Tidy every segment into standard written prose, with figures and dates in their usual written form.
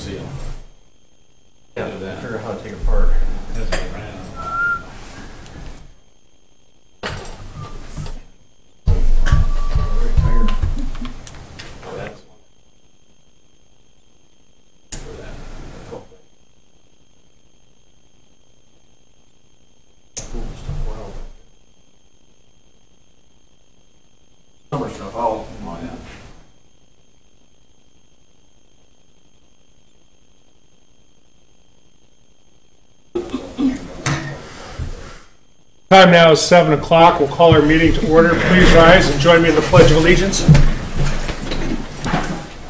seal. Yeah, figure out how to take it apart. That's what I ran. Very tired. Oh, that's one. For that. Wow. Summer stuff. Oh, yeah. Time now is 7 o'clock. We'll call our meeting to order. Please rise and join me in the Pledge of Allegiance.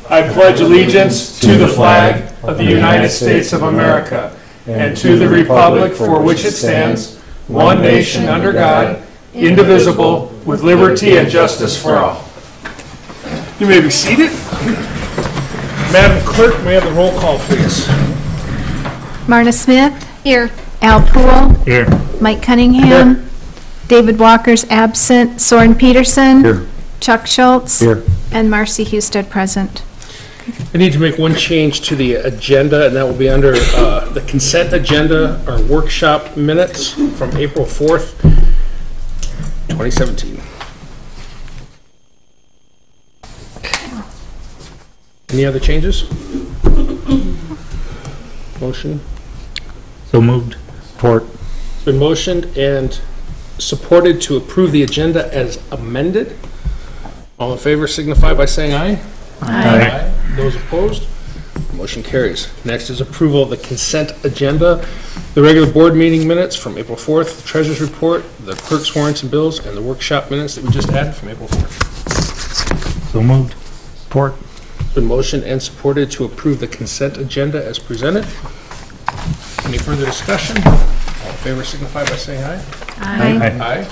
I pledge allegiance to the flag of the United States of America and to the republic for which it stands, one nation under God, indivisible, with liberty and justice for all. You may be seated. Madam Clerk, may I have the roll call, please? Marna Smith. Here. Al Poole. Here. Mike Cunningham. Here. David Walker's absent. Soren Peterson. Here. Chuck Schultz. Here. And Marcy Husted present. I need to make one change to the agenda, and that will be under the consent agenda, our workshop minutes from April 4th, 2017. Any other changes? Motion? So moved. Support. It's been motioned and supported to approve the agenda as amended. All in favor signify by saying aye. Aye. Those opposed? Motion carries. Next is approval of the consent agenda, the regular board meeting minutes from April 4th, the treasurer's report, the clerk's warrants and bills, and the workshop minutes that we just added from April 4th. So moved. Support. It's been motioned and supported to approve the consent agenda as presented. Any further discussion? All in favor signify by saying aye. Aye. Aye.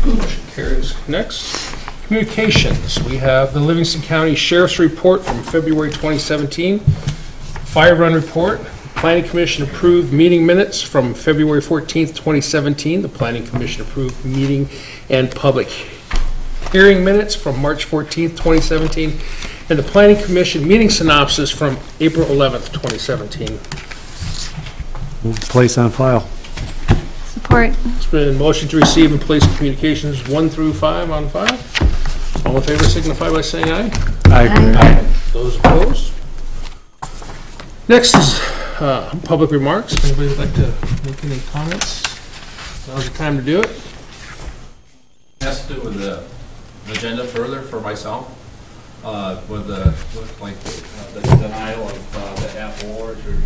Motion carries. Next, communications. We have the Livingston County Sheriff's Report from February 2017, Fire Run Report, Planning Commission approved meeting minutes from February 14th, 2017. The Planning Commission approved meeting and public hearing minutes from March 14th, 2017, and the Planning Commission meeting synopsis from April 11th, 2017. Move to place on file. Support. It's been motion to receive and place communications 1 through 5 on file. All in favor signify by saying aye. Aye. Those opposed? Next is public remarks. If anybody would like to make any comments, now's the time to do it. Has to do with the agenda further for myself, with the denial of the apple orchard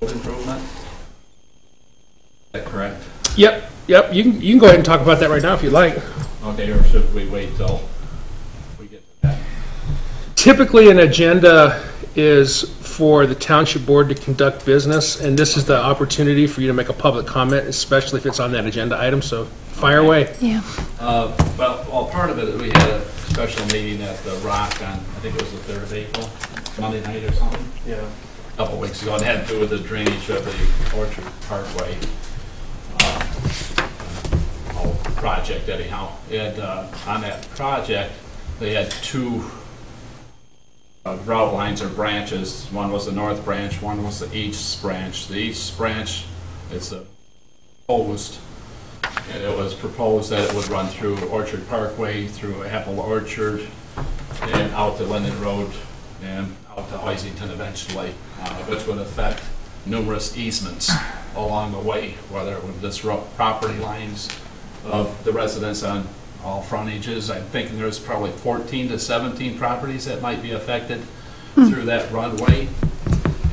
improvement. Is that correct? Yep. You can go ahead and talk about that right now if you'd like. Okay, or should we wait till we get to that? Typically, an agenda is for the township board to conduct business, and this is the opportunity for you to make a public comment, especially if it's on that agenda item. So, fire away. Yeah. Well, part of it, we had a special meeting at the Rock on, I think it was the 3rd of April, Monday night or something. Yeah. A couple of weeks ago. It had to do with the drainage of the Orchard Parkway whole project, anyhow. And on that project, they had 2 route lines or branches. One was the north branch, one was the east branch. The east branch is the oldest. And it was proposed that it would run through Orchard Parkway, through Apple Orchard, and out to Linden Road, and out to Hoisington eventually, which would affect numerous easements along the way, whether it would disrupt property lines of the residents on all frontages. I'm thinking there's probably 14 to 17 properties that might be affected through that runway.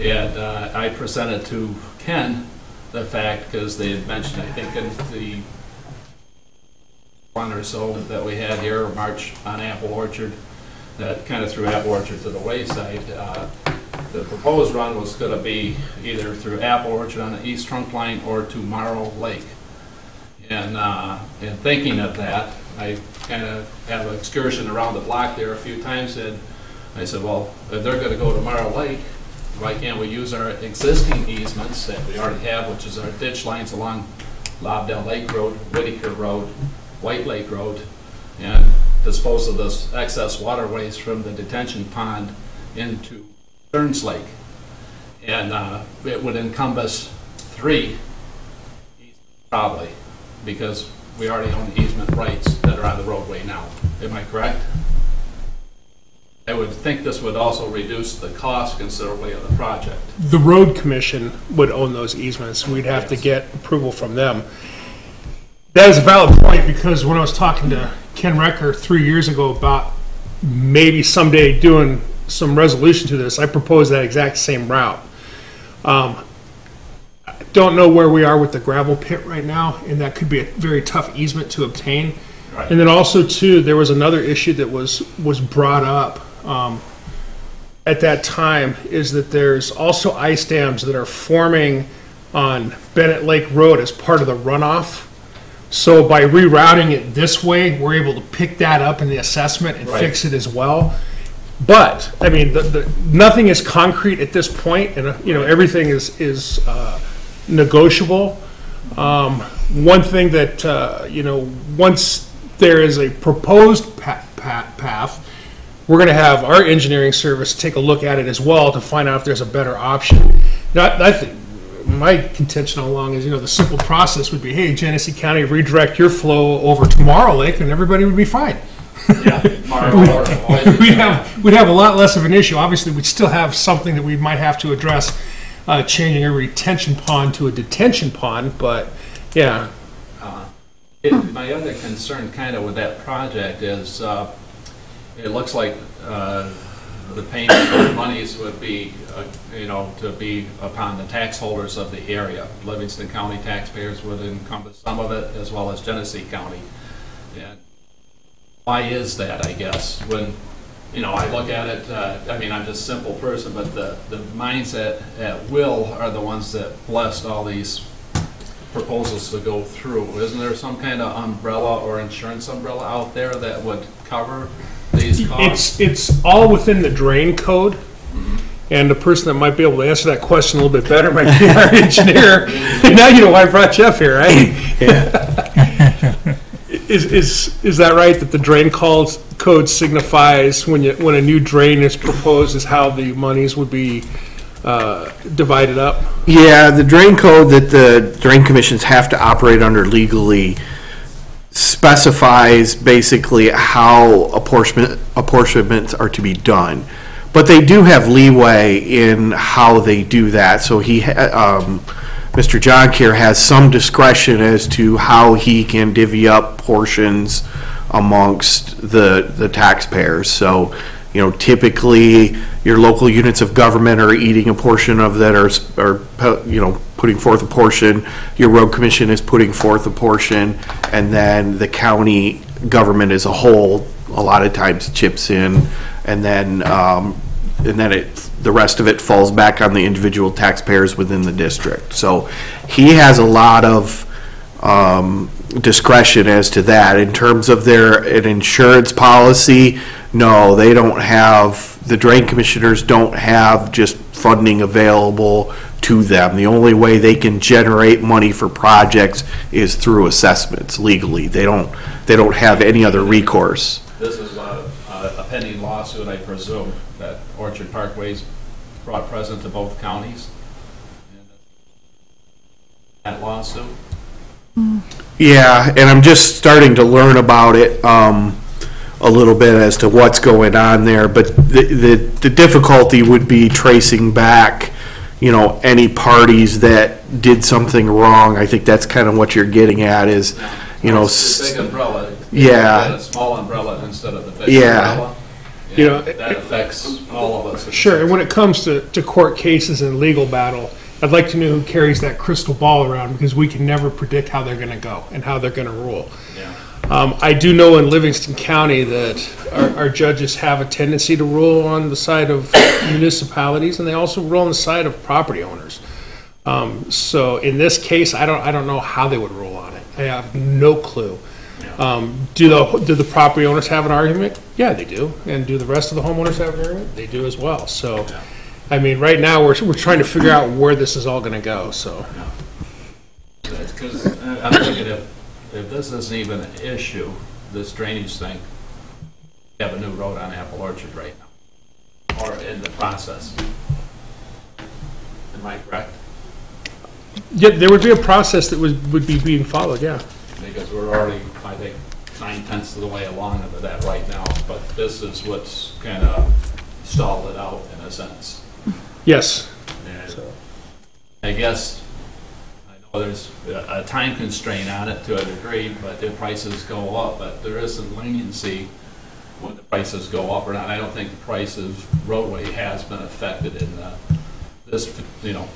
And I presented to Ken the fact, because they had mentioned, I think, in the one or so that we had here, March on Apple Orchard, that kind of threw Apple Orchard to the wayside. The proposed run was going to be either through Apple Orchard on the east trunk line or to Morrow Lake. And in thinking of that, I kind of have an excursion around the block there a few times, and I said, well, if they're going to go to Morrow Lake, why can't we use our existing easements that we already have, which is our ditch lines along Lobdell Lake Road, Whitaker Road, White Lake Road, and dispose of those excess waterways from the detention pond into Stearns Lake. And it would encompass 3 easements probably, because we already own the easement rights that are on the roadway now. Am I correct? I would think this would also reduce the cost considerably of the project. The road commission would own those easements. We'd have to get approval from them. That is a valid point, because when I was talking to Ken Recker 3 years ago about maybe someday doing some resolution to this, I proposed that exact same route. I don't know where we are with the gravel pit right now, and that could be a very tough easement to obtain. Right. And then also, too, there was another issue that was brought up at that time, is that there's also ice dams that are forming on Bennett Lake Road as part of the runoff. So by rerouting it this way, we're able to pick that up in the assessment and Right. fix it as well. But, I mean, nothing is concrete at this point, and, you know, everything is negotiable. One thing that, you know, once there is a proposed path, we're going to have our engineering service take a look at it as well to find out if there's a better option. Now, I think my contention all along is, you know, the simple process would be, hey, Genesee County, redirect your flow over to Morrow Lake, and everybody would be fine. Yeah. We'd have a lot less of an issue. Obviously, we'd still have something that we might have to address, changing a retention pond to a detention pond, but, yeah. My other concern kind of with that project is it looks like the payment of monies would be, you know, to be upon the tax holders of the area. Livingston County taxpayers would encompass some of it, as well as Genesee County. And why is that, I guess? When, you know, I look at it, I mean, I'm just a simple person, but the minds at Will are the ones that blessed all these proposals to go through. Isn't there some kind of umbrella or insurance umbrella out there that would cover these costs? It's all within the drain code, and the person that might be able to answer that question a little bit better might be our engineer. And now you know why I brought Jeff here, right? Yeah. Is that right, that the drain code signifies when a new drain is proposed is how the monies would be divided up? Yeah, the drain code that the drain commissions have to operate under legally specifies basically how apportionments are to be done. But they do have leeway in how they do that. So Mr. John Care has some discretion as to how he can divvy up portions amongst the taxpayers. So, you know, typically your local units of government are eating a portion of that, are you know, putting forth a portion. Your road commission is putting forth a portion, and then the county government as a whole a lot of times chips in, and then the rest of it falls back on the individual taxpayers within the district. So he has a lot of discretion as to that. In terms of an insurance policy, no, they don't have, the drain commissioners don't have just funding available to them. The only way they can generate money for projects is through assessments legally. They don't have any other recourse. This is a pending lawsuit, I presume, that Orchard Parkway's brought present to both counties. That lawsuit? Yeah, and I'm just starting to learn about it a little bit as to what's going on there, but the difficulty would be tracing back, you know, any parties that did something wrong. I think that's kind of what you're getting at is, you know, It's a big umbrella. Yeah. A small umbrella instead of the big Yeah. umbrella. You know, that affects all of us. Sure, and when it comes to court cases and legal battle, I'd like to know who carries that crystal ball around, because we can never predict how they're going to go and how they're going to rule. Yeah. I do know in Livingston County that our judges have a tendency to rule on the side of municipalities, and they also rule on the side of property owners. So in this case, I don't know how they would rule on it. I have no clue. Do the property owners have an argument? Yeah, they do. And do the rest of the homeowners have an argument? They do as well. So, I mean, right now we're trying to figure out where this is all going to go. So, Because I'm thinking if this isn't even an issue, this drainage thing, we have a new road on Apple Orchard right now, or in the process. Am I correct? Yeah, there would be a process that would be being followed, yeah. Because we're already, I think, 9/10 of the way along into that right now, but this is what's kind of stalled it out in a sense. Yes. And So, I guess, I know there's a time constraint on it to a degree, but the prices go up, but there is some leniency when the prices go up or not. I don't think the price of roadway has been affected in this,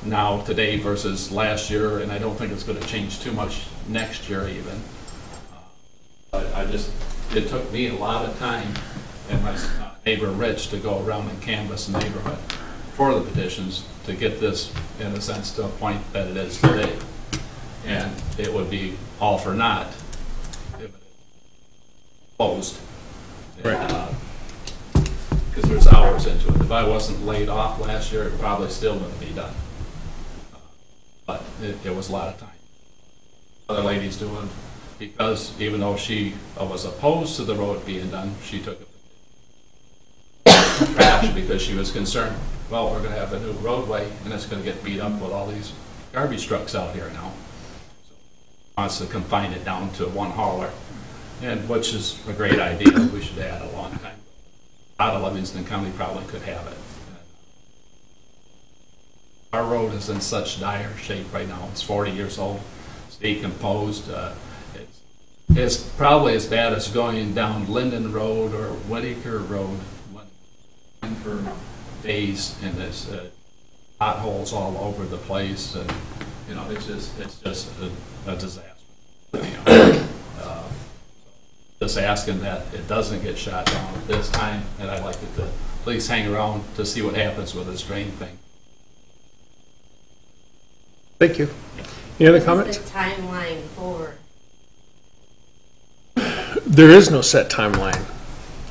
now, today versus last year, and I don't think it's gonna change too much next year even. But it took me a lot of time and my neighbor Rich to go around and canvass the neighborhood for the petitions to get this, in a sense, to a point that it is today. And it would be all for naught if it closed. Because there's hours into it. If I wasn't laid off last year, it probably still wouldn't be done. But it was a lot of time. Other ladies doing, because even though she was opposed to the road being done, she took it trash because she was concerned, well, we're going to have a new roadway and it's going to get beat up with all these garbage trucks out here now. So wants to confine it down to one hauler, and which is a great idea. We should have had a long time. Out of Livingston County probably could have it. Our road is in such dire shape right now. It's 40 years old. It's decomposed. It's probably as bad as going down Linden Road or Whitaker Road for days, and there's potholes all over the place, and it's just a disaster. Just asking that it doesn't get shot down at this time, and I'd like it to please hang around to see what happens with this drain thing. thank you. Any other comments? What's the timeline for? There is no set timeline.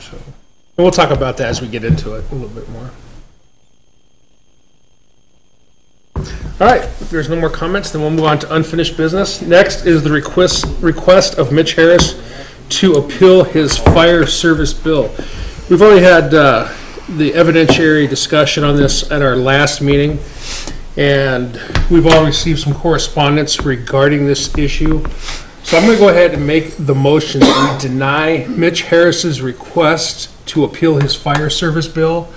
So, and we'll talk about that as we get into it a little bit more. All right, if there's no more comments, then we'll move on to unfinished business. Next is the request of Mitch Harris to appeal his fire service bill. We've already had the evidentiary discussion on this at our last meeting, and we've all received some correspondence regarding this issue. So I'm going to go ahead and make the motion that we deny Mitch Harris's request to appeal his fire service bill.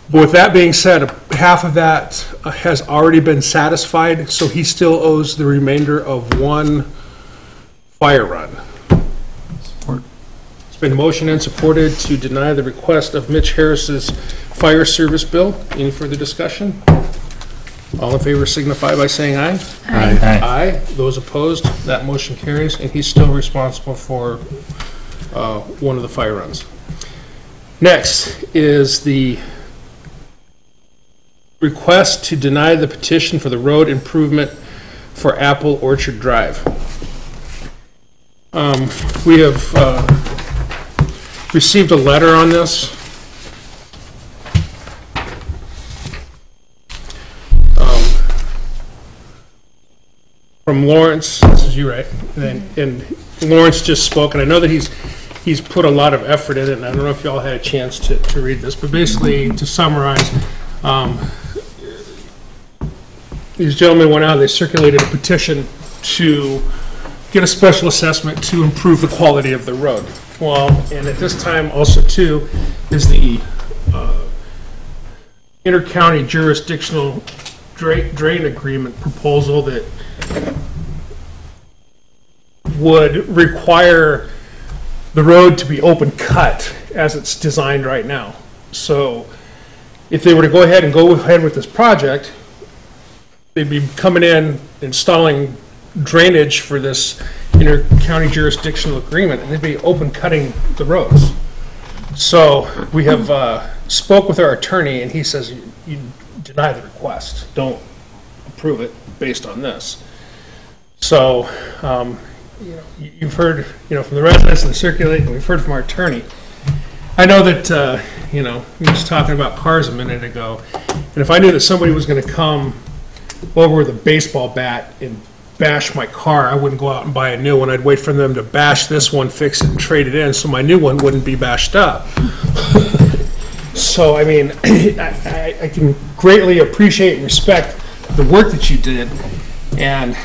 But with that being said, half of that has already been satisfied, so he still owes the remainder of one fire run. Support. It's been motioned and supported to deny the request of Mitch Harris's fire service bill. Any further discussion? All in favor signify by saying aye. Aye. Aye. Those opposed, that motion carries, and he's still responsible for one of the fire runs. Next is the request to deny the petition for the road improvement for Apple Orchard Drive. We have received a letter on this. From Lawrence, this is you, right? And Lawrence just spoke, and I know that he's put a lot of effort in it, and I don't know if y'all had a chance to read this, but basically, to summarize, these gentlemen went out and they circulated a petition to get a special assessment to improve the quality of the road. Well, and at this time also too is the inter-county jurisdictional drain agreement proposal that would require the road to be open cut as it's designed right now. So if they were to go ahead with this project, they'd be coming in, installing drainage for this inter-county jurisdictional agreement, and they'd be open cutting the roads. So we have spoke with our attorney, and he says you deny the request. Don't approve it based on this. So you've heard from the residents and the circulating, we've heard from our attorney. I know that we were just talking about cars a minute ago, and if I knew that somebody was going to come over with a baseball bat and bash my car, I wouldn't go out and buy a new one. I'd wait for them to bash this one, fix it, and trade it in so my new one wouldn't be bashed up. So, I mean, I can greatly appreciate and respect the work that you did, and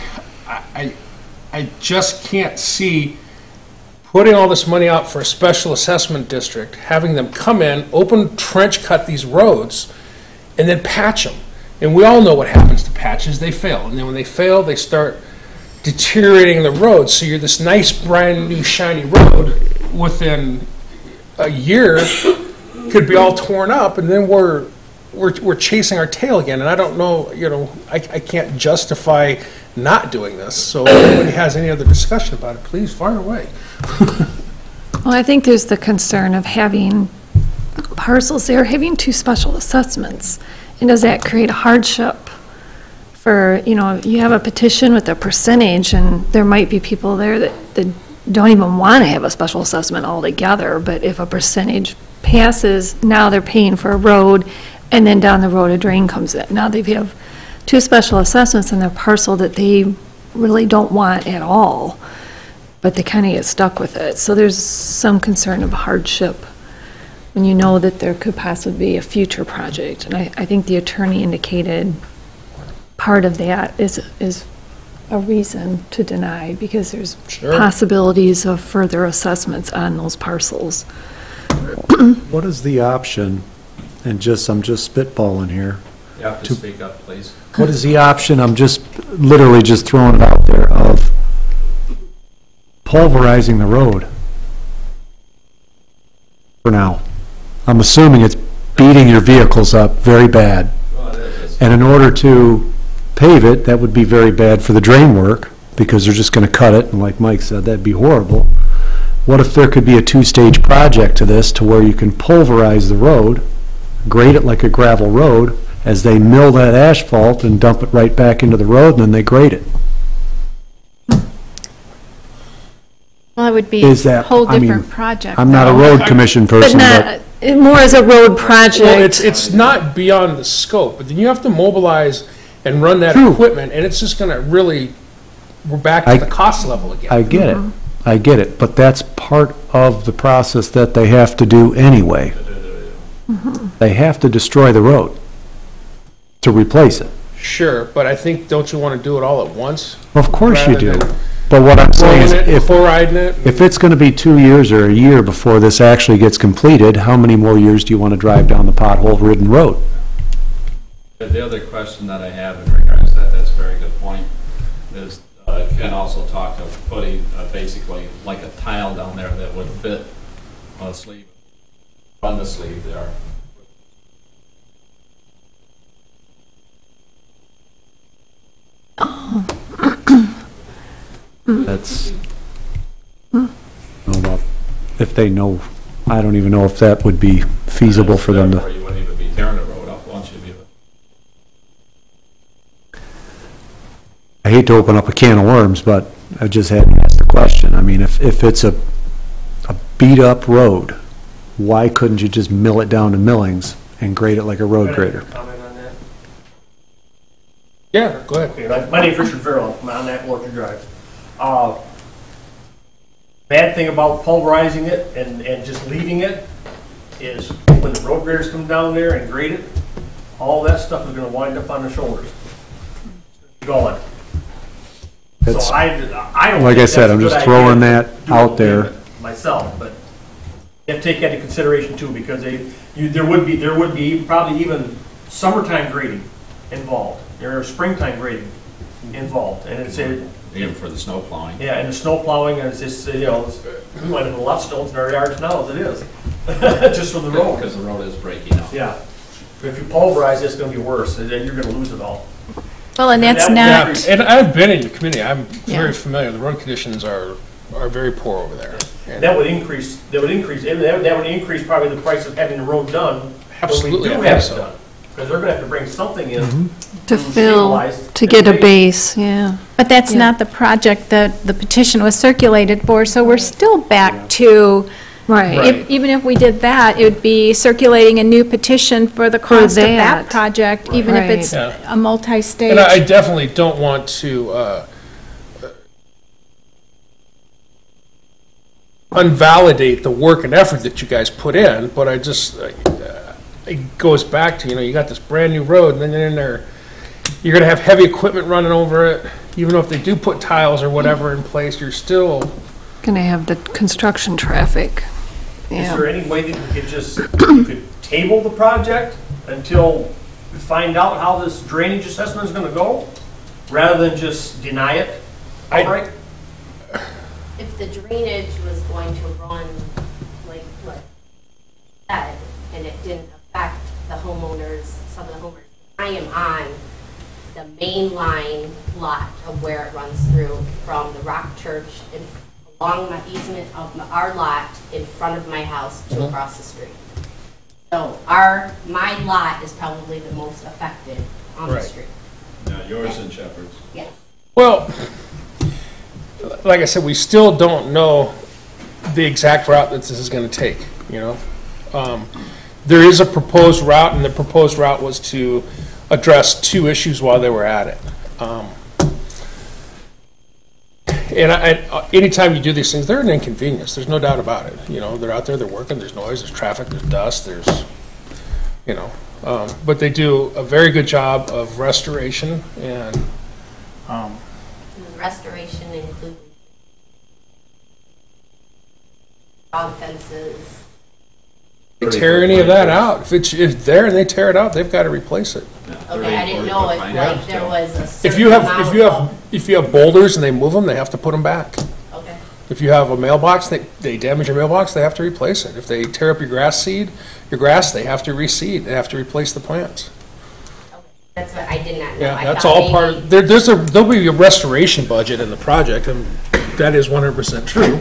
I just can't see putting all this money out for a special assessment district, having them come in, open trench cut these roads, and then patch them. And we all know what happens to patches, they fail. And then when they fail, they start deteriorating the road. So you're this nice, brand new, shiny road, within a year, could be all torn up, and then we're chasing our tail again. And I don't know, I can't justify not doing this. So if anybody has any other discussion about it, please fire away. Well, I think there's the concern of having parcels there, having two special assessments. And does that create a hardship for, you have a petition with a percentage, and there might be people there that don't even want to have a special assessment altogether, but if a percentage passes, now they're paying for a road, and then down the road a drain comes in. Now they have two special assessments in their parcel that they really don't want at all, but they kind of get stuck with it. So there's some concern of hardship when you know that there could possibly be a future project. And I think the attorney indicated part of that is a reason to deny, because there's possibilities of further assessments on those parcels. What is the option, and I'm just spitballing here. You have to speak up, please. What is the option, I'm just literally just throwing it out there, of pulverizing the road for now? I'm assuming it's beating your vehicles up very bad. Well, it is. And in order to pave it, that would be very bad for the drain work, because they're just going to cut it, and like Mike said, that'd be horrible. What if there could be a two-stage project to this, to where you can pulverize the road, grade it like a gravel road, as they mill that asphalt and dump it right back into the road, and then they grade it? Well, it would be Is a that- whole I mean, different project. I'm not a though. road commission But person, not, more as a road project. Well, it's not beyond the scope, but then you have to mobilize and run that True. equipment, and it's just going to really, we're back to the cost level again. I get it. I get it, but that's part of the process that they have to do anyway. They have to destroy the road to replace it. Sure, but I think, don't you want to do it all at once? Of course you Rather do. than But what I'm saying is, Rolling it, if riding it? it's going to be 2 years or a year before this actually gets completed, how many more years do you want to drive down the pothole-ridden road? The other question that I have in regards to that's a very good point, is Ken also talked of putting basically like a tile down there that would fit on a sleeve, on the sleeve there. That's, I don't know about, if they know, I don't even know if that would be feasible for them Therefore, to. you wouldn't even be tearing the road up once you do it. I hate to open up a can of worms, but I just had to ask the question. I mean, if it's a beat-up road, why couldn't you just mill it down to millings and grade it like a road grader? Comment on that? Yeah, go ahead. Okay, my name's Richard Farrell, I'm on that Orchard Drive. Bad thing about pulverizing it and just leaving it is when the road graders come down there and grade it, all that stuff is gonna wind up on the shoulders. Gone. So That's, I don't like I think said, that's a I'm good just throwing idea that to do out it there. myself, but you have to take that into consideration too, because there would be probably even summertime grading involved, or springtime grading involved, and it's Even for the snow plowing. yeah, and the snow plowing, and it's just, we might have a lot of stones in our yards now as it is, just from the road. Because the road is breaking up. Yeah, if you pulverize, it's gonna be worse, and then you're gonna lose it all. Well, and that's And that would not, Yeah, and I've been in your community, I'm very Yeah. familiar, the road conditions are very poor over there. And That would increase probably the price of having the road done. Absolutely, When I we do have think it so. done. Because they're gonna have to bring something in. To fill, stabilize to and get a base. base, yeah. but that's Yeah. not the project that the petition was circulated for, so we're still back to, Right. even if we did that, it would be circulating a new petition for the cost of that. that project, even if Right. it's Yeah. a multi-stage. And I definitely don't want to unvalidate the work and effort that you guys put in, but I just, it goes back to, you got this brand-new road, and then you're in there you're gonna have heavy equipment running over it. Even if they do put tiles or whatever in place, you're still, Gonna have the construction traffic. Is Yeah. there any way that you could just, you could table the project until we find out how this drainage assessment is gonna go, rather than just deny it outright? If the drainage was going to run like what said, and it didn't affect the homeowners, some of the homeowners, I am on the main line lot of where it runs through from the Rock Church and along my easement of our lot in front of my house to across the street. So my lot is probably the most affected on the Right. street. Now, yours and Shepherd's. Yes. well, like I said, we still don't know the exact route that this is gonna take, you know? There is a proposed route, and the proposed route was to address two issues while they were at it. And anytime you do these things, they're an inconvenience, there's no doubt about it. You know, they're out there, they're working, there's noise, there's traffic, there's dust, there's, you know, but they do a very good job of restoration and, And the restoration includes dog fences. they tear any of that out. If it's there and they tear it out, they've got to replace it. Okay, I didn't know if like there was a If certain you have, amount if you have boulders and they move them, they have to put them back. Okay, If you have a mailbox, they damage your mailbox, they have to replace it. If they tear up your grass, they have to reseed, they have to replace the plants. okay. That's what I did not know. Yeah, I that's thought all part, maybe- there'll be a restoration budget in the project, and that is 100% true.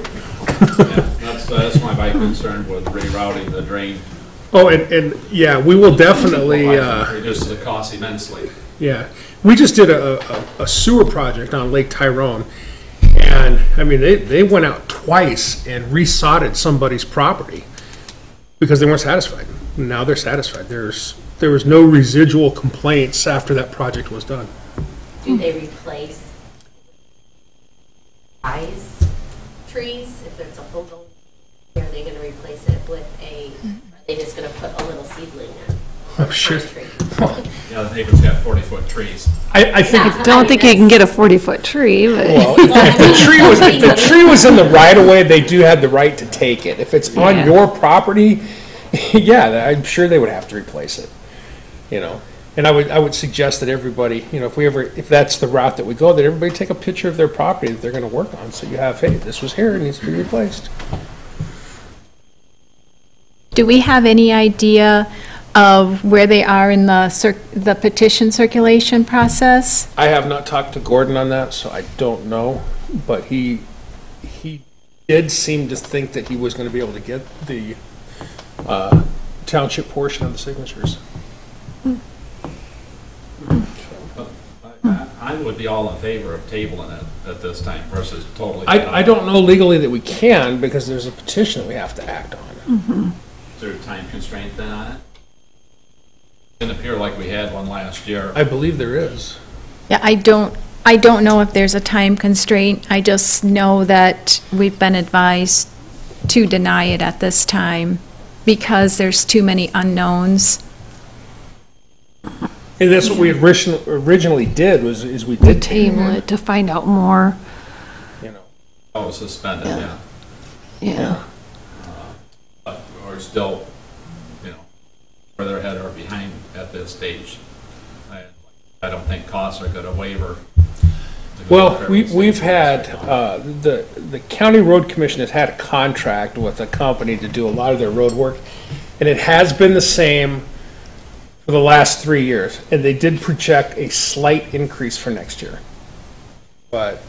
Yeah, that's my concern with rerouting the drain. Oh, and, yeah, we will definitely, Reduces the cost immensely. yeah, we just did a sewer project on Lake Tyrone, and, I mean, they went out twice and resodded somebody's property because they weren't satisfied. Now they're satisfied. There was no residual complaints after that project was done. Do they replace trees if it's a full blown? Are they gonna replace it with are they just gonna put a little seedling in? I'm sure. Tree? Yeah, the neighbor's got 40-foot trees. I think, Yeah. Don't think you can get a 40-foot tree, but well, if the tree was in the right of way, they do have the right to take it. If it's on Yeah. your property, yeah, I'm sure they would have to replace it, you know? And I would suggest that everybody, you know, if that's the route that we go, that everybody take a picture of their property that they're gonna work on, so you have, hey, this was here, it needs to be replaced. Do we have any idea of where they are in the petition circulation process? I have not talked to Gordon on that, so I don't know, but he did seem to think that he was gonna be able to get the, township portion of the signatures. I would be all in favor of tabling it at this time versus totally. I don't know legally that we can, because there's a petition that we have to act on. Is there a time constraint then on it? It didn't appear like we had one last year. I believe there is. Yeah, I don't know if there's a time constraint. I just know that we've been advised to deny it at this time because there's too many unknowns. And that's what we originally did, is we did table it to find out more. you know. Oh, suspended, yeah. Yeah. But we're still, you know, further ahead or behind at this stage. I don't think costs are gonna waver. Well, we've had, the county road commission has had a contract with a company to do a lot of their road work, and it has been the same for the last 3 years, and they did project a slight increase for next year. But,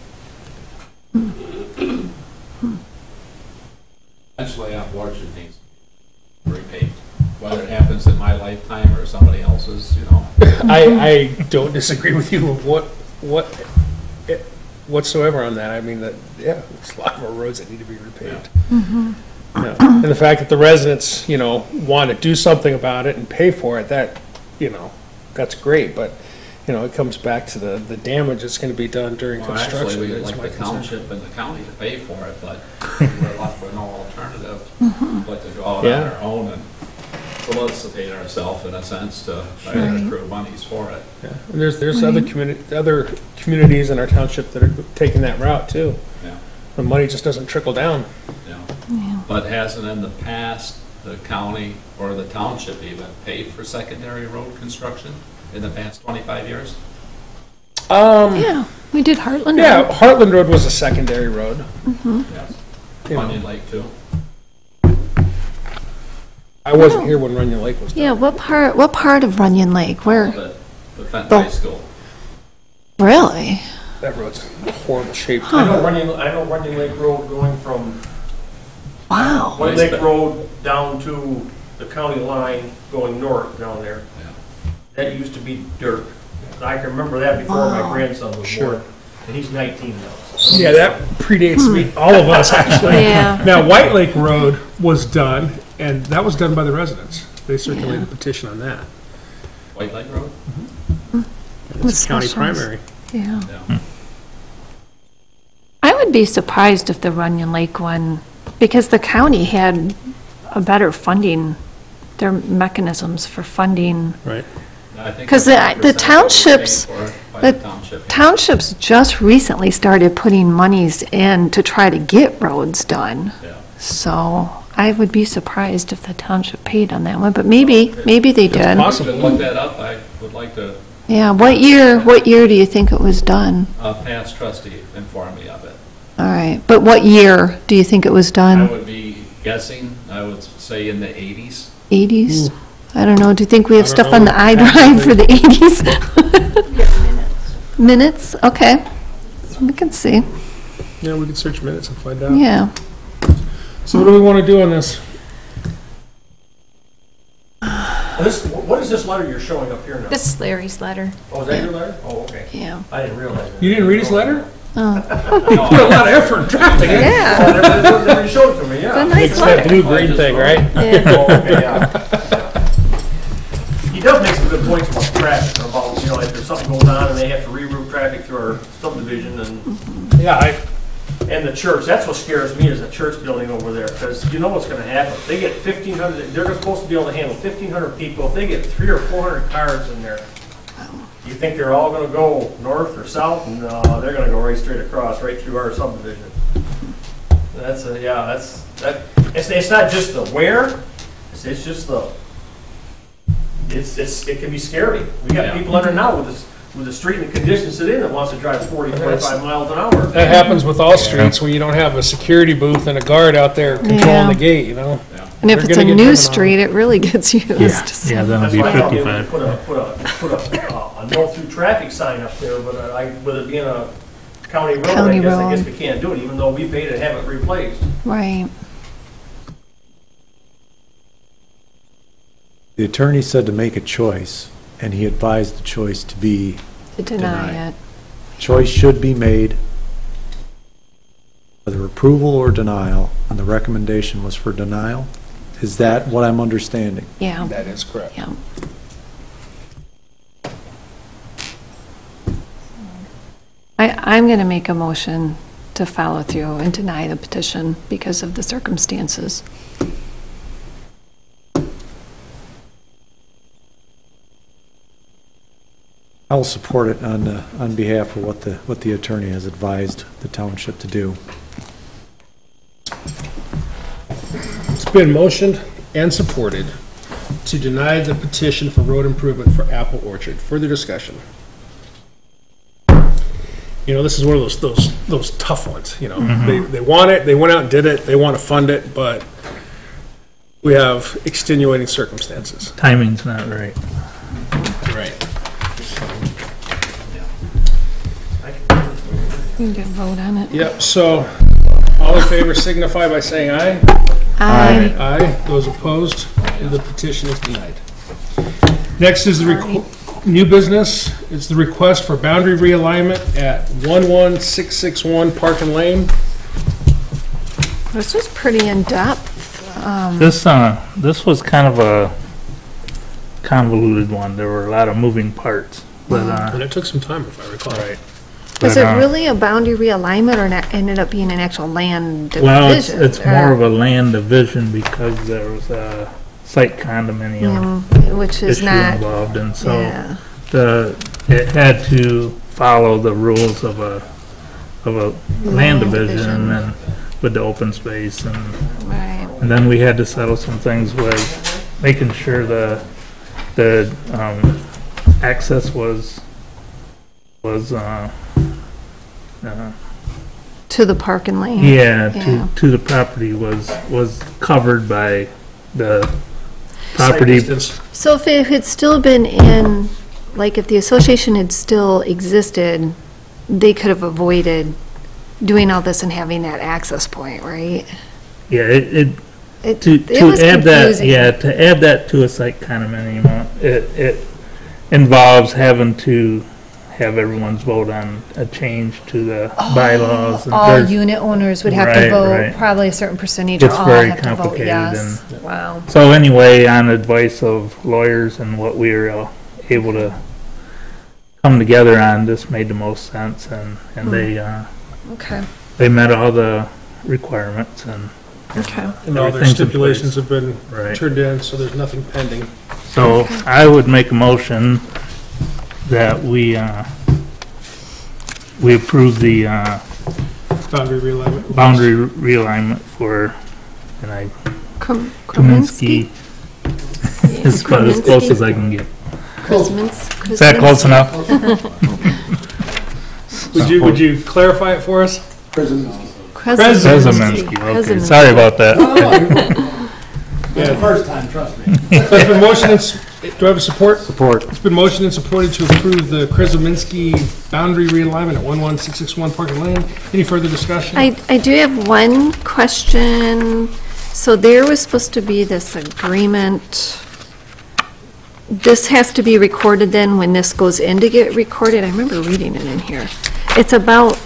Eventually, Orchard needs repaved, whether it happens in my lifetime or somebody else's, you know. I don't disagree with you whatsoever on that. I mean, yeah, there's a lot of our roads that need to be repaved. Yeah. And the fact that the residents, you know, want to do something about it and pay for it, that, you know, that's great, but, you know, it comes back to the damage that's going to be done during Well, construction. actually, we'd is like my the concern. township and the county to pay for it, but we're left with no alternative but to go out on Yeah. our own and solicitate ourselves in a sense to try to Right. accrue monies for it. Yeah. And there's other communities in our township that are taking that route too. Yeah. The money just doesn't trickle down. Yeah. But hasn't in the past, the county or the township even paid for secondary road construction in the past 25 years? Yeah, we did Heartland. Yeah, Road. Heartland Road was a secondary road. Yes. You know. Onion Lake too? I wasn't here when Runyon Lake was done. Yeah, what part of Runyon Lake? Where? The Fenton High School. Really? That road's in horrible shape. I know Runyon Lake Road going from Wow. Runyon Lake Road down to the county line going north down there. Yeah. That used to be dirt. I can remember that before my grandson was Sure. born. And he's 19 now. so- Yeah, that predates me, all of us actually. Yeah. Now, White Lake Road was done, and that was done by the residents. They circulated a petition on that. White Lake Road? It's a county specials. primary. Yeah. Yeah. I would be surprised if the Runyon Lake one, because the county had a better funding, their mechanisms for funding. Right. I think 'Cause the 100% townships- paid for by the the township. Townships just recently started putting monies in to try to get roads done. Yeah. So I would be surprised if the township paid on that one, but maybe they did. possible. To look that up, I would like to, Yeah, what year do you think it was done? past trustee inform me of it. All right, but what year do you think it was I done? would be guessing, I would say in the 80s. 80s? I don't know, do you think we have I don't stuff on know. the iDrive for the 80s? Minutes, okay. We can see, Yeah, we could search minutes and find out. yeah. So what do we want to do on this? What is this letter you're showing up here now? This is Larry's letter. Oh, is that your letter? Oh, okay. Yeah. I didn't realize that. You didn't read his letter? Oh, Put a lot of effort in drafting it. yeah, Oh, they showed it to me, it's a yeah. nice It's that letter. blue-green thing, right? Yeah. Oh, okay, yeah. He does make some good points about traffic, about, if there's something goes on and they have to reroute traffic through our subdivision and Yeah, the church. That's what scares me, is the church building over there, because you know what's gonna happen. If they get 1,500, they're supposed to be able to handle 1,500 people. If they get 300 or 400 cars in there, you think they're all gonna go north or south? No, they're gonna go right straight across, right through our subdivision. It's not just the where, it's just the, it can be scary. We got Yeah. people under now with the street and the conditions it in that wants to drive 40, 45 miles an hour. that happens with all streets when you don't have a security booth and a guard out there controlling Yeah. the gate, you know? And if They're it's a gonna get new driven on. street, it really gets used. Yeah, that'll That's be why I thought they would 55. put a no through traffic sign up there, but with it being a county road, County I guess road. we can't do it, even though we paid to have it replaced. Right. The attorney said to make a choice, and he advised the choice to be, To deny Deny. it. choice should be made, whether approval or denial, and the recommendation was for denial. Is that what I'm understanding? Yeah, That is correct. yeah. I'm going to make a motion to follow through and deny the petition because of the circumstances. I will support it on behalf of what the attorney has advised the township to do. It's been motioned and supported to deny the petition for road improvement for Apple Orchard. Further discussion. You know, this is one of those tough ones, you know. They want it, they went out and did it, they want to fund it, but we have extenuating circumstances. Timing's not right. Right. You can vote on it. Yep, so all in favor signify by saying aye. Aye. Aye. Those opposed, the petition is denied. Next is the new business. It's the request for boundary realignment at 11661 Parkin Lane. This was pretty in-depth. This was kind of a convoluted one. There were a lot of moving parts, but And it took some time, if I recall. Right. Was it really a boundary realignment or ended up being an actual land division? well, it's or- more of a land division because there was site condominium Which is issue not, involved, and so yeah, it had to follow the rules of a land division and with the open space, and right. then we had to settle some things with making sure the access was To the park and lane. yeah, to the property was covered by the property. So if it had still been in, like if the association had still existed, they could have avoided doing all this and having that access point, right? Yeah, It to was add that, confusing. yeah, to add that to a site condominium, it involves having to have everyone's vote on a change to the bylaws. And All there's- unit owners would have Right, to vote, right. probably a certain percentage, or It's all very have to vote complicated yes. Wow. So anyway, on advice of lawyers and what we were able to come together on, this made the most sense, and Okay, they met all the requirements, and okay. And all their Everything's in stipulations have been right. turned in, so there's nothing pending. So I would make a motion that we approve the Boundary realignment. boundary realignment for, and I, Krominski? Kaminsky, as close as I can get. Krominski? Is that close enough? Would you clarify it for us? Kaminsky, okay, sorry about that. Yeah. First time, trust me. So it's been motioned, do I have a support? Support. It's been motioned and supported to approve the Krasinski boundary realignment at 11661 Parker Lane. Any further discussion? I do have one question. So there was supposed to be this agreement. This has to be recorded then when this goes in to get recorded? I remember reading it in here. It's about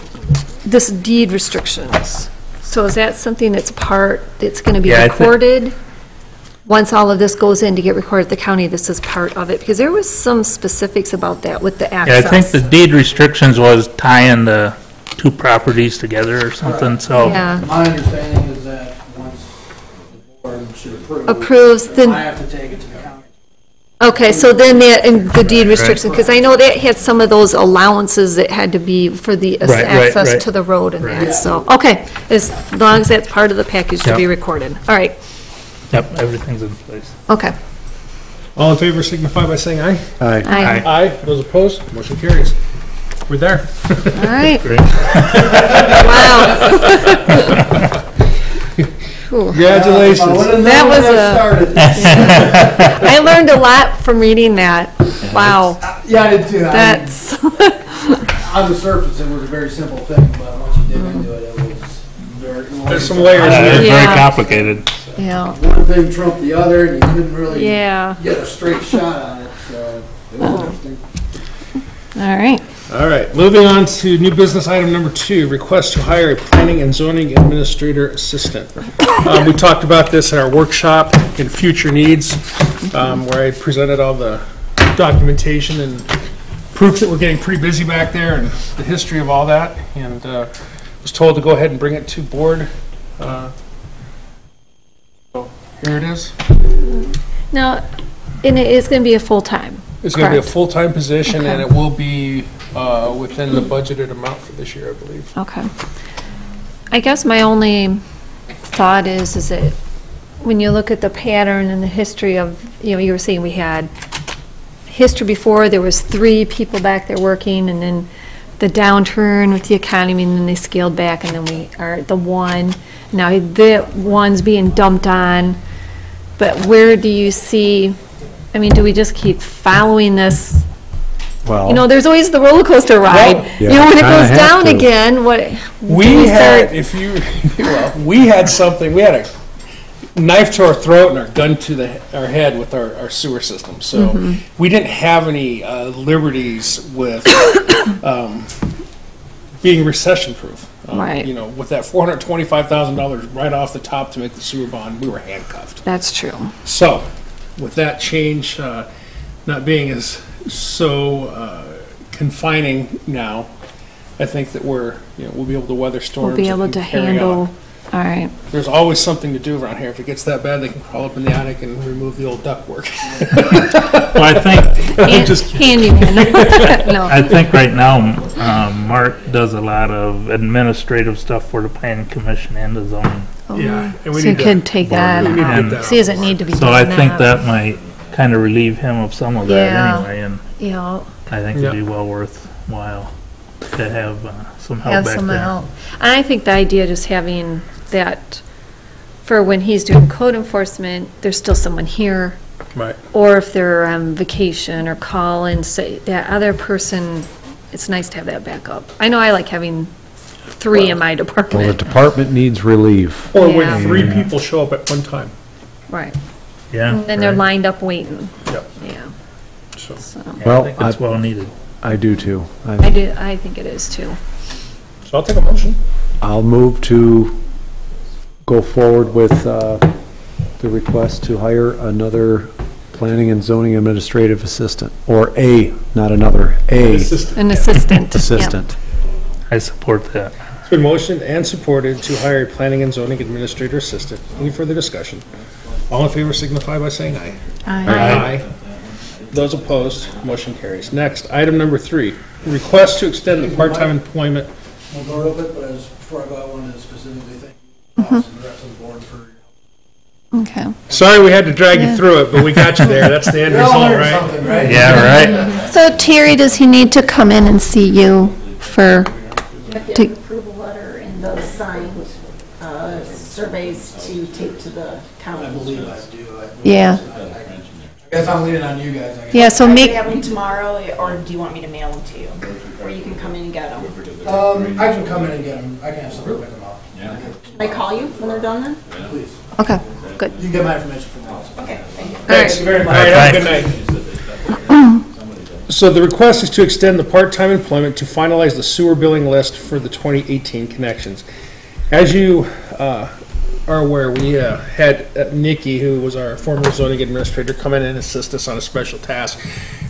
this deed restrictions. So is that something that's going to be Yeah, I think- recorded? Once all of this goes in to get recorded at the county, this is part of it? Because there was some specifics about that with the Yeah, I access. think the deed restrictions was tying the two properties together or something, so. Yeah. My understanding is that once the board should approve. Approves, then- I have to take it to the county. Okay, so then that, and the deed restriction, because I know that had some of those allowances that had to be for the Right, access right. to the road and Right. that, so, okay. As long as that's part of the package to be Yep. recorded. All right, Yep, everything's in place. okay. All in favor signify by saying aye. Aye. Aye. Aye. Those opposed, motion carries. We're there. All right, Great. wow. Whew. Congratulations. That was a, I learned a lot from reading that. Wow, Yeah, I did too. that's, On the surface, it was a very simple thing, but once you dig into it, it was very. There's some layers in It's there. Yeah. very complicated. yeah, One thing trumped the other, and you couldn't really yeah, get a straight shot on it, so it was interesting. all right. All right, moving on to new business item number 2, request to hire a planning and zoning administrator assistant. We talked about this in our workshop in future needs, where I presented all the documentation and proof that we're getting pretty busy back there and the history of all that, and was told to go ahead and bring it to board. So here it is. Now, and it is going to be a full-time, It's going to be a correct? full-time position, and Okay. it will be within the budgeted amount for this year, I believe. Okay. I guess my only thought is that when you look at the pattern and the history of, you were saying we had history before, there was 3 people back there working, and then the downturn with the economy, and then they scaled back, and then we are at the 1. Now, the 1's being dumped on, but where do you see, I mean, do we just keep following this? Well, There's always the roller coaster ride. Yeah, When it kinda goes have down to. again, what? do We had, start- if you, well, we had something, we had a knife to our throat and our gun to our head with our sewer system. So we didn't have any liberties with being recession-proof. Right. With that $425,000 right off the top to make the sewer bond, we were handcuffed. That's true. So, with that change not being as so confining now, I think that we'll be able to weather storms. We'll be able and to carry handle on. All right. There's always something to do around here. If it gets that bad, they can crawl up in the attic and remove the old ductwork. Well, I think, I'm just kidding. Handyman. No. I think right now, Mark does a lot of administrative stuff for the planning commission and the zoning. Yeah, and we So you need to, could take that we need to get And that He doesn't need to be doing So I that. think that might kind of relieve him of some of that Yeah. anyway, and Yeah, I think it'd be well worthwhile to have some help have back someone there. help. And I think the idea of just having that, for when he's doing code enforcement, there's still someone here. Right. Or if they're on vacation or call and say, that other person, it's nice to have that backup. I know I like having 3 in my Well, the department. department needs relief. Or Yeah. when 3 people show up at one time. Right. Yeah. And then they're right. lined up waiting. Yep. Yeah. So, So, Yeah, Well, I think it's well needed. I do too. I think it is too. so I'll take a motion. I'll move to go forward with the request to hire another planning and zoning administrative assistant, or not another, An assistant. Yep. assistant. I support that. It's been motioned and supported to hire a planning and zoning administrator assistant. Any further discussion? All in favor signify by saying aye. Aye. Those opposed, motion carries. Next, item number 3, request to extend the part-time employment. We'll go a little bit, but before I go, I wanted to specifically thank you, boss, and the rest of the board for your Okay. Sorry we had to drag you through it, but we got you there. That's the end We all result, learned right? something, right? Yeah, right? So Terry, does he need to come in and see you for, to, approval letter and those signed surveys to take to the county. I believe I do. Yeah. I guess I'm leaning on you guys. I guess. yeah, so I make, can have them tomorrow, or do you want me to mail them to you? Or you can come in and get them. I can come in and get them. I can have someone pick them up. Can I call you when they're done then? Please. okay, good. You can get my information from them. Okay, thank you. Thanks. very much. All right, have a good night. So the request is to extend the part-time employment to finalize the sewer billing list for the 2018 connections. As you are aware, we had Nikki, who was our former zoning administrator, come in and assist us on a special task.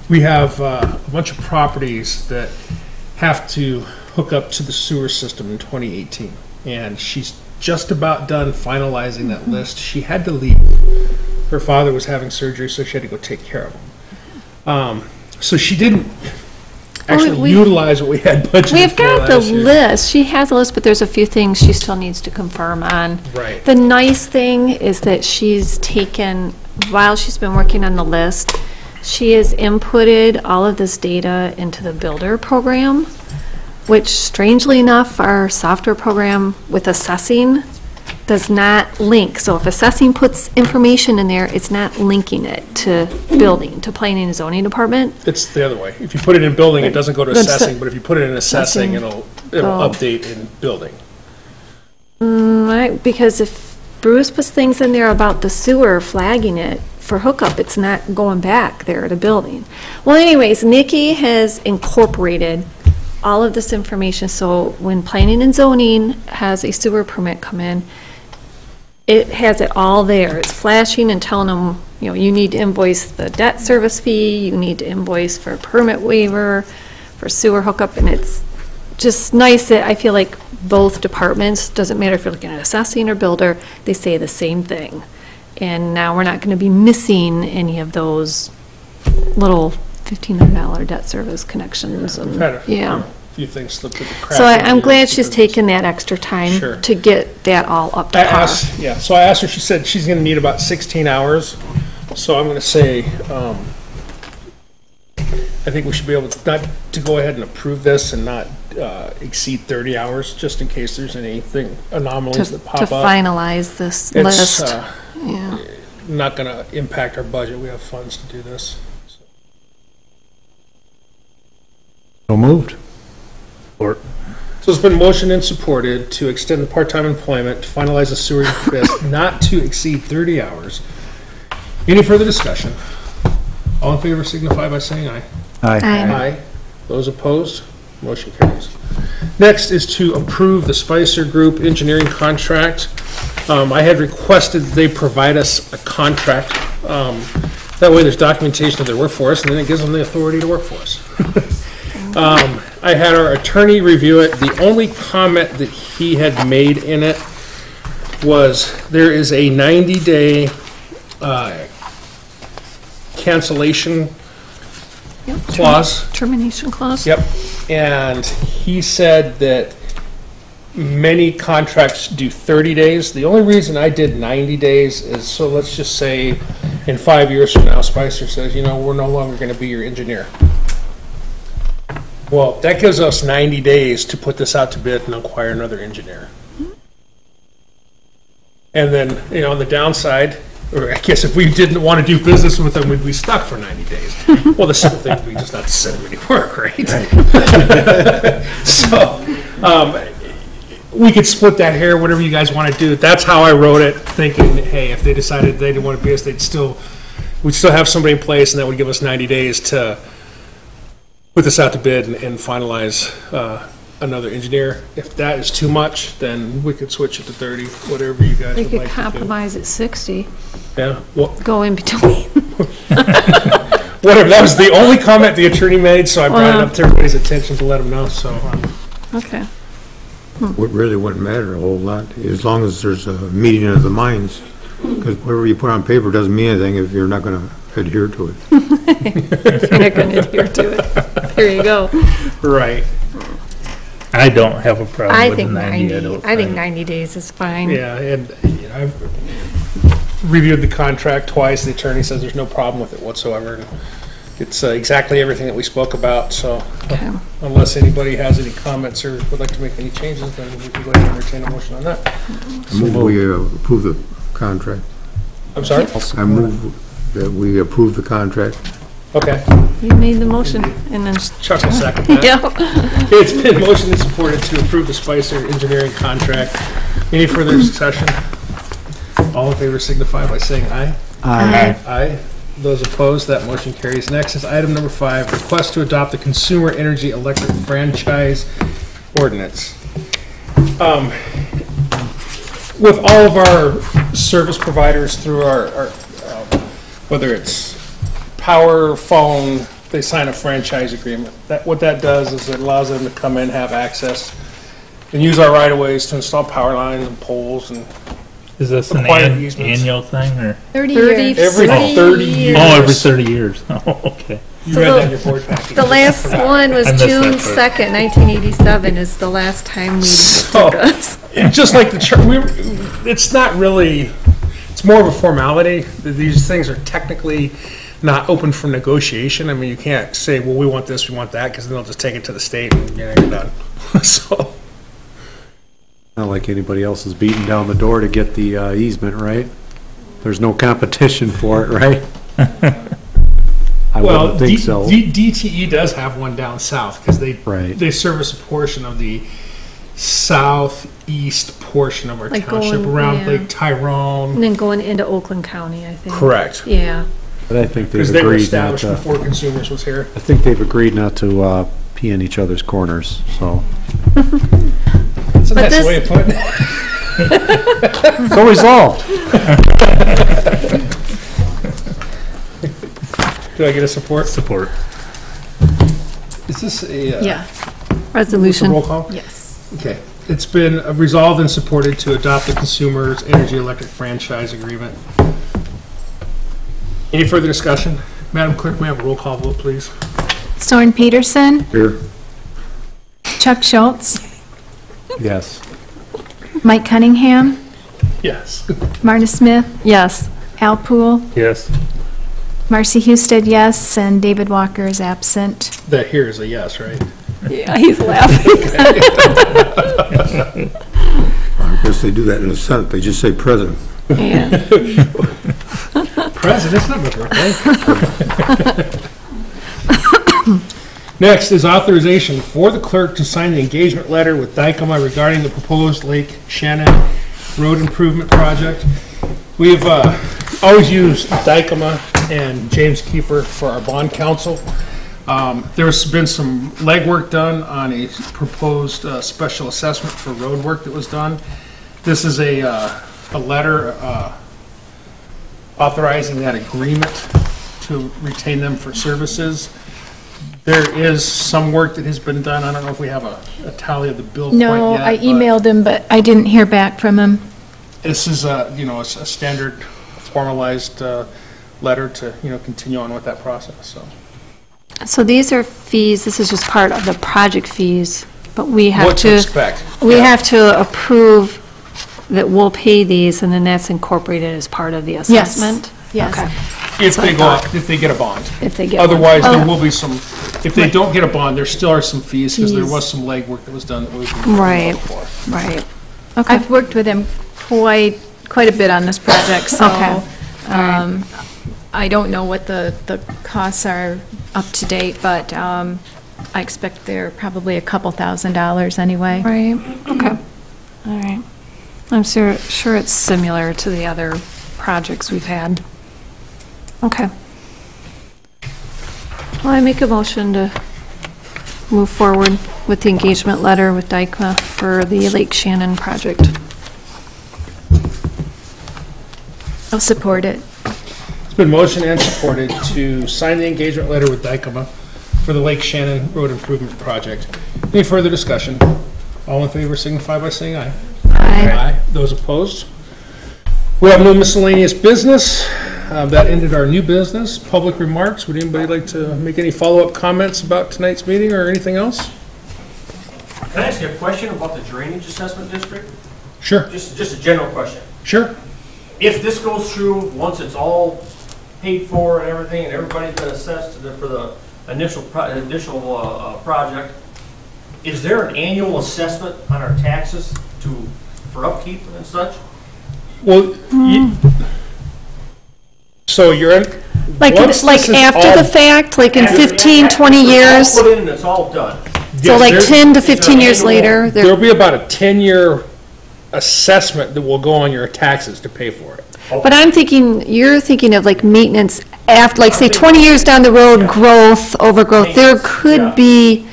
We have a bunch of properties that have to hook up to the sewer system in 2018, and she's just about done finalizing that list. She had to leave. Her father was having surgery, so she had to go take care of him. So she didn't actually utilize what we had budgeted We've for got the last year. list. She has a list, but there's a few things she still needs to confirm on. Right. The nice thing is that she's taken, while she's been working on the list, she has inputted all of this data into the builder program, which strangely enough, our software program with assessing does not link. So if assessing puts information in there, it's not linking it to building, to planning and zoning department. It's the other way. If you put it in building, it doesn't go to That's assessing, but if you put it in assessing, it'll go. update in building. Right, because if Bruce puts things in there about the sewer flagging it for hookup, it's not going back there to building. Well, anyways, Nikki has incorporated all of this information, so when planning and zoning has a sewer permit come in, it has it all there. It's flashing and telling them, you know, you need to invoice the debt service fee, you need to invoice for permit waiver, for sewer hookup, and it's just nice that I feel like both departments, doesn't matter if you're looking at assessing or builder, they say the same thing. And now we're not going to be missing any of those little $1,500 debt service connections. And, Had a yeah. few things slipped through the cracks. So over the I'm glad years she's because taken that extra time Sure. to get that all up to I par. asked, yeah, so I asked her, she said she's gonna need about 16 hours. So I'm gonna say, I think we should be able to, not to go ahead and approve this and not exceed 30 hours, just in case there's anything anomalies that pop To up. finalize this It's list. Yeah. not gonna impact our budget. We have funds to do this. So moved. Or, So it's been motioned and supported to extend the part-time employment, to finalize the sewer list, not to exceed 30 hours. Any further discussion? All in favor signify by saying aye. Aye. Aye. Those opposed? Motion carries. Next is to approve the Spicer Group engineering contract. I had requested they provide us a contract. That way there's documentation of their work for us, and then it gives them the authority to work for us. I had our attorney review it. The only comment that he had made in it was there is a 90-day cancellation clause. Termination clause? Yep. And he said that many contracts do 30 days. The only reason I did 90 days is, so let's just say in 5 years from now, Spicer says, you know, we're no longer going to be your engineer. Well, that gives us 90 days to put this out to bid and acquire another engineer. And then, you know, on the downside, or I guess if we didn't want to do business with them, we'd be stuck for 90 days. Well, the simple thing would be just not to send them any work, right? So, we could split that hair, whatever you guys want to do. That's how I wrote it, thinking, hey, if they decided they didn't want to be us, we'd still have somebody in place, and that would give us 90 days to put this out to bid and finalize another engineer. If that is too much, then we could switch it to 30, whatever you guys We would could like to compromise at 60, do. Yeah, well, go in between. whatever. That was the only comment the attorney made, so I brought it up to everybody's attention to let them know, so. Okay. What really wouldn't matter a whole lot, as long as there's a meeting of the minds. Because whatever you put on paper doesn't mean anything if you're not going to adhere to it. You're not going to adhere to it. There you go. Right. I don't have a problem I with think 90. 90, I think 90 days is fine. Yeah, and you know, I've reviewed the contract twice. The attorney says there's no problem with it whatsoever. And it's exactly everything that we spoke about, so Okay. unless anybody has any comments or would like to make any changes, then we can go ahead and entertain a motion on that. I move we approve the contract. I'm sorry? I move that we approve the contract. Okay. You made the motion, and then, Chuck will second that. yeah. It's been motioned and supported to approve the Spicer engineering contract. Any further discussion? All in favor signify by saying aye. Aye. Aye. Those opposed, that motion carries. Next is item number 5, request to adopt the Consumer Energy Electric Franchise Ordinance. With all of our service providers through our whether it's power, phone, they sign a franchise agreement. What that does is it allows them to come in, have access, and use our right-of-ways to install power lines and poles and Is this an Acquired easements. annual thing, or? 30 30 years. every 30 years. Oh, every 30 years. Oh, okay. You read that in your board package. The last one was I missed that June part. 2nd, 1987 is the last time we So, took us. and just like the it's not really, it's more of a formality. These things are technically not open for negotiation. I mean, you can't say, well, we want this, we want that, because then they'll just take it to the state and you're done. So, Not like anybody else is beating down the door to get the easement, right? There's no competition for it, right? I well, wouldn't think so. DTE does have one down south, because Right. they service a portion of the southeast portion of our Like township, going- around yeah. Lake Tyrone. And then going into Oakland County, I think. Correct. Yeah. But I think Because they've they were agreed not established to, before Consumers was here. I think they've agreed not to pee in each other's corners, so. That's a But nice this- way of putting it. So resolved. Do I get a support? Support. Is this a Yeah, Resolution. roll call? yes. Okay. It's been resolved and supported to adopt the Consumers Energy Electric Franchise Agreement. Any further discussion? Madam Clerk, may I have a roll call vote, please? Soren Peterson, Here. Chuck Schultz, Yes. Mike Cunningham, Yes. Marta Smith, Yes. Al Poole, Yes. Marcy Husted, yes, and David Walker is absent. That here is a yes, right? Yeah, he's laughing. I guess they do that in the Senate, they just say present. Yeah. President's not my birthday. Next is authorization for the clerk to sign the engagement letter with Dykema regarding the proposed Lake Shannon Road Improvement Project. We've always used Dykema and James Kiefer for our bond counsel. There's been some legwork done on a proposed special assessment for road work that was done. This is a letter authorizing that agreement to retain them for services. There is some work that has been done. I don't know if we have a tally of the bill quite yet. No, I but- emailed him, but I didn't hear back from him. This is a, you know, a standard formalized letter to, you know, continue on with that process, so. So these are fees, this is just part of the project fees, but we have What to expect. We Yeah. have to approve that we'll pay these, and then that's incorporated as part of the assessment? Yes. Okay. If they go up, if they get a bond. If they get one. Otherwise, there Oh. will be some, if they don't get a bond, there still are some fees, because there was some legwork that was done that was. Right. Right. Okay. I've worked with him quite a bit on this project, so. Okay. I don't know what the costs are up to date, but I expect they're probably a couple $1,000s anyway. Right, okay. All right. I'm sure it's similar to the other projects we've had. Okay. Well, I make a motion to move forward with the engagement letter with Dykma for the Lake Shannon project. I'll support it. It's been motioned and supported to sign the engagement letter with Dykema for the Lake Shannon Road Improvement Project. Any further discussion? All in favor signify by saying aye. Aye. Those opposed? We have no miscellaneous business. That ended our new business. Public remarks. Would anybody like to make any follow-up comments about tonight's meeting or anything else? Can I ask you a question about the drainage assessment district? Sure. Just a general question. Sure. If this goes through, once it's all paid for and everything, and everybody's been assessed for the initial project, is there an annual assessment on our taxes for upkeep and such? Well, so you're in. Like after the fact, like in 15, 20 years? It's all put in and it's all done. So like 10 to 15 years later? There'll be about a 10-year assessment that will go on your taxes to pay for it. But I'm thinking, you're thinking of like maintenance after, like say 20 years down the road, growth, overgrowth. There could be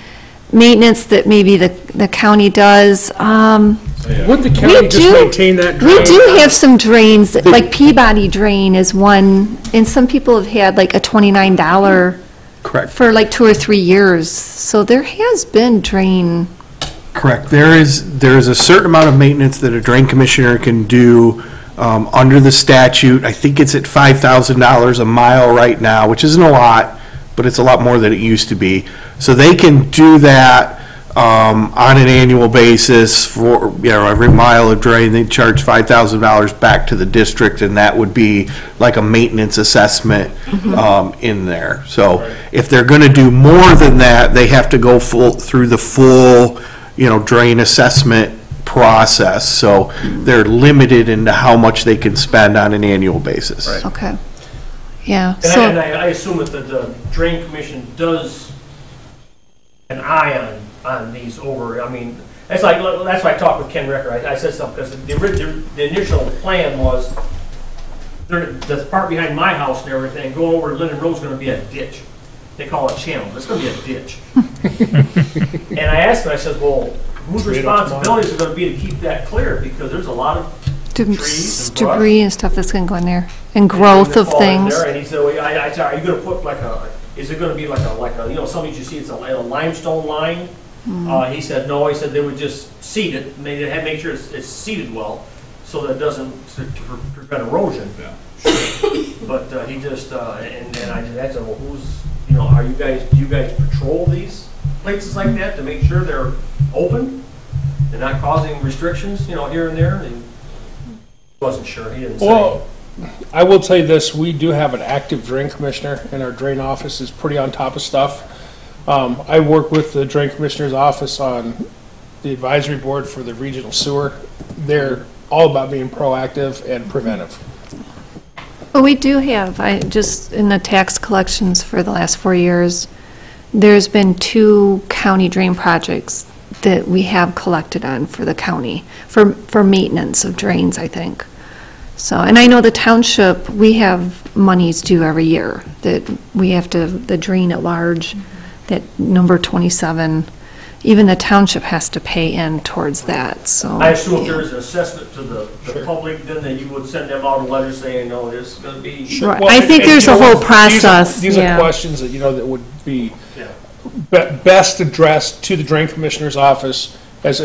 maintenance that maybe the county does. Would the county just maintain that drain? We do have some drains, that- like Peabody Drain is one, and some people have had like a $29 Correct. for like 2 or 3 years. So there has been drain. Correct. There's a certain amount of maintenance that a drain commissioner can do under the statute. I think it's at $5,000 a mile right now, which isn't a lot, but it's a lot more than it used to be. So they can do that on an annual basis for, you know, every mile of drain. They charge $5,000 back to the district, and that would be like a maintenance assessment in there. So if they're going to do more than that, they have to go through the full, you know, drain assessment process. So they're limited into how much they can spend on an annual basis. Right. Okay. Yeah. And I assume that the drain commission does an eye on these over, I mean, that's why I talked with Ken Ricker. I said something, because the initial plan was, the part behind my house and everything, going over to Linden Road is going to be a ditch. They call it a channel, it's going to be a ditch. And I asked him, I said, well, whose responsibility is it going to be to keep that clear? Because there's a lot of trees and brush. Debris and stuff that's going to go in there, and growth of things. And he said, well, I said, are you going to put like is it going to be like a, you know, some of you see it's a limestone line? He said, no, he said they would just seed it, and they had to make sure it's seeded well, so that it doesn't, to prevent erosion. Yeah. But he just, and I just asked him, well, you know, do you guys patrol these places like that to make sure they're open and not causing restrictions, you know, here and there? And he wasn't sure, he didn't say. Well, I will tell you this, we do have an active drain commissioner, and our drain office is pretty on top of stuff. I work with the drain commissioner's office on the advisory board for the regional sewer. They're all about being proactive and preventive. Well, we do have, just in the tax collections for the last 4 years, there's been 2 county drain projects that we have collected on for the county, for maintenance of drains, I think. So, and I know the township, we have monies due every year that we have to, the drain at large, that number 27, even the township has to pay in towards that, so. I assume if there is an assessment to the public, then you would send them out a letter saying, no, this is going to be. Sure. Right. Well, I think there's a whole process. These are questions that, you know, that would be best addressed to the drain commissioner's office as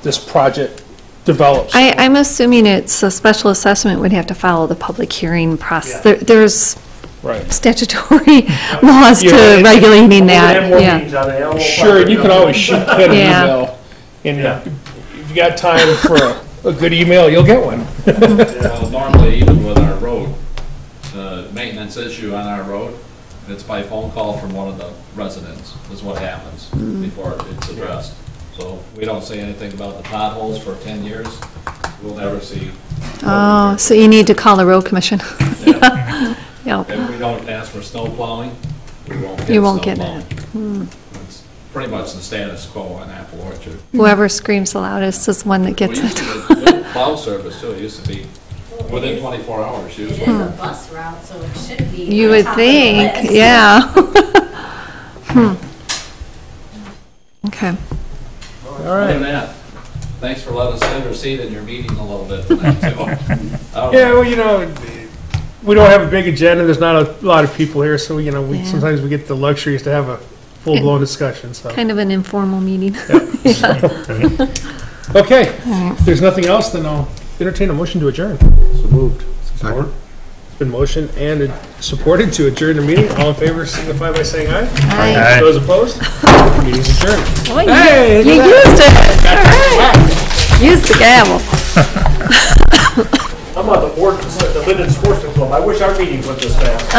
this project develops. I'm assuming it's a special assessment would have to follow the public hearing process. Yeah. There's Right. statutory laws Yeah, to regulating We're gonna have that, more yeah. meetings on it. We'll Sure, probably- and you can always shoot Ken an Yeah. email. And if you got time for a good email, you'll get one. Well, normally, even with our road, the maintenance issue on our road, it's by phone call from one of the residents, is what happens before it's addressed. So if we don't say anything about the potholes for 10 years, we'll never see. Oh, so you need to call the road commission. Yeah. Yeah. If we don't ask for snow plowing, we won't get You won't snow get plowing. it. It's pretty much the status quo on Apple Orchard. Whoever screams the loudest is one that gets We used it. to get plow service too, it used to be within 24 hours It usually. is a bus route, so it should be. You on would top of the think, list. yeah. Okay. Other than that, thanks for letting us intercede in your meeting a little bit tonight too. Yeah, well, you know, we don't have a big agenda, there's not a lot of people here, so, you know, Yeah. sometimes we get the luxuries to have a full-blown discussion, so. Kind of an informal meeting. Okay, if there's nothing else, then I'll entertain a motion to adjourn. So moved. Second. It's been motioned and supported to adjourn the meeting. All in favor signify by saying aye. Aye. Those opposed? Meeting's adjourned. Oh, Hey, you look at used it. All right. Use the gavel. I'm on the board of the Linden Sportsman Club. I wish our meetings went this fast.